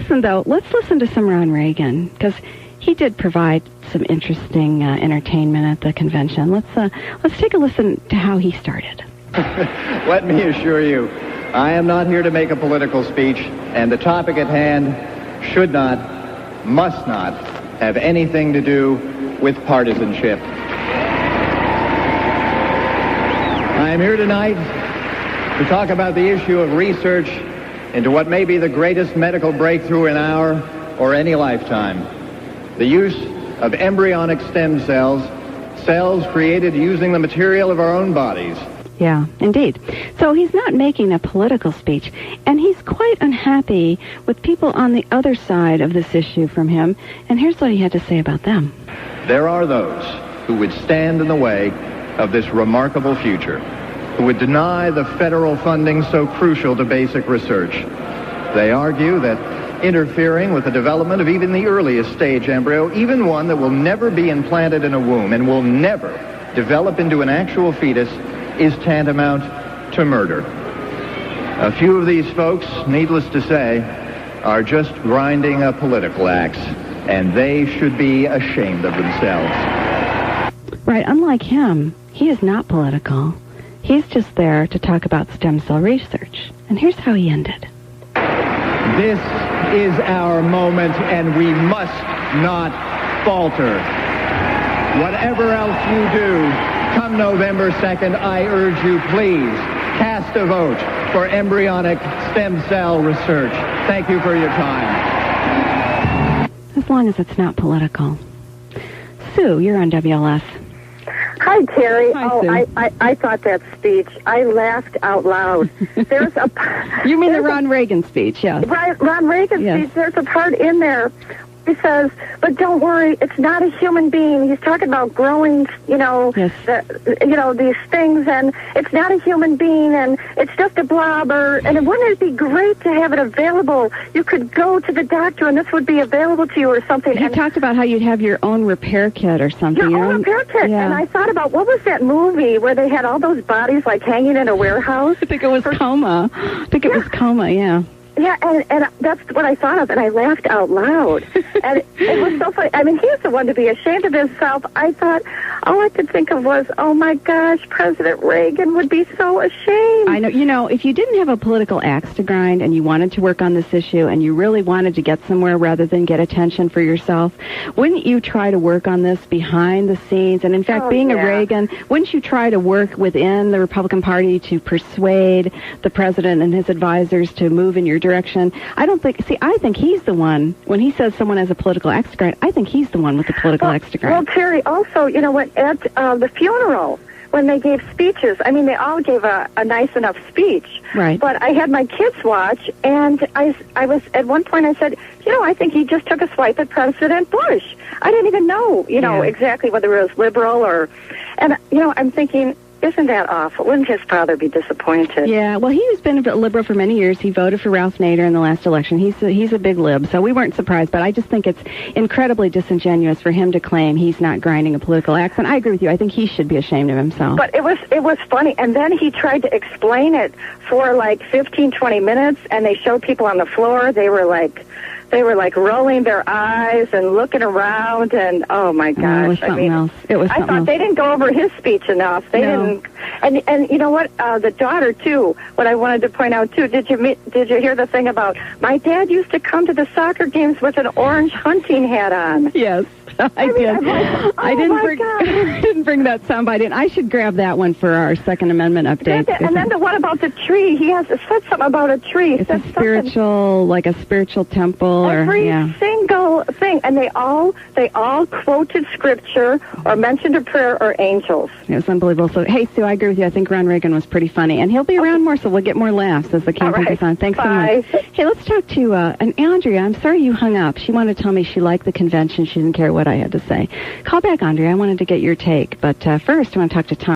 listen to some Ron Reagan, because he did provide some interesting entertainment at the convention. Let's take a listen to how he started. Let me assure you, I am not here to make a political speech, and the topic at hand should not, must not, have anything to do with partisanship. I am here tonight to talk about the issue of research into what may be the greatest medical breakthrough in our or any lifetime. The use of embryonic stem cells, cells created using the material of our own bodies. Yeah, indeed. So he's not making a political speech, and he's quite unhappy with people on the other side of this issue from him, and here's what he had to say about them. There are those who would stand in the way of this remarkable future, who would deny the federal funding so crucial to basic research. They argue that interfering with the development of even the earliest stage embryo, even one that will never be implanted in a womb and will never develop into an actual fetus, is tantamount to murder. A few of these folks, needless to say, are just grinding a political axe, and they should be ashamed of themselves. Right, unlike him, he is not political. He's just there to talk about stem cell research. And here's how he ended. This is our moment, and we must not falter. Whatever else you do, come November 2nd, I urge you, please, cast a vote for embryonic stem cell research. Thank you for your time. As long as it's not political. Sue, you're on WLS. Hi, Terry. Hi, Sue. I thought that speech, I laughed out loud. There's a... You mean the Ron Reagan speech, yes. Right, Ron Reagan speech. There's a part in there. He says, but don't worry, it's not a human being. He's talking about growing, yes. These things, and it's not a human being, and it's just a blob. And wouldn't it be great to have it available? You could go to the doctor, and this would be available to you or something. He talked about how you'd have your own repair kit or something. Your own repair kit. Yeah. And I thought about, what was that movie where they had all those bodies, like, hanging in a warehouse? I think it was Coma. It was Coma, yeah. Yeah, and that's what I thought of, and I laughed out loud. And it was so funny. I mean, he's the one to be ashamed of himself. I thought, all I could think of was, oh, my gosh, President Reagan would be so ashamed. I know. If you didn't have a political axe to grind and you wanted to work on this issue and you really wanted to get somewhere rather than get attention for yourself, wouldn't you try to work on this behind the scenes? And, in fact, a Reagan, wouldn't you try to work within the Republican Party to persuade the president and his advisors to move in your direction? I think he's the one, when he says someone has a political axe to grind, I think he's the one with the political axe to grind. Well, Terry, also, when at the funeral, when they gave speeches, I mean, they all gave a nice enough speech. Right. But I had my kids watch, and I was, at one point I said, I think he just took a swipe at President Bush. I didn't even know, exactly whether it was liberal and I'm thinking, isn't that awful? Wouldn't his father be disappointed? Yeah, well, he's been a liberal for many years. He voted for Ralph Nader in the last election. He's a big lib, so we weren't surprised. But I just think it's incredibly disingenuous for him to claim he's not grinding a political axe. And I agree with you. I think he should be ashamed of himself. But it was funny. And then he tried to explain it for like 15, 20 minutes, and they showed people on the floor. They were like rolling their eyes and looking around, and oh my gosh! It was something else. I thought they didn't go over his speech enough. They didn't. And you know what? The daughter too. What I wanted to point out too. Did you hear the thing about my dad used to come to the soccer games with an orange hunting hat on? Yes. I did. Like, I didn't bring that soundbite in. I should grab that one for our Second Amendment update. And then the one about the tree. He said something about a tree. It's a spiritual temple. Every single thing. And they all quoted scripture or mentioned a prayer or angels. It was unbelievable. So, hey, Sue, I agree with you. I think Ron Reagan was pretty funny. And he'll be around more, so we'll get more laughs as the campaign goes on. Thanks so much. Hey, let's talk to an Andrea. I'm sorry you hung up. She wanted to tell me she liked the convention. She didn't care what I had to say. Call back, Andrea. I wanted to get your take. But first, I want to talk to Tom.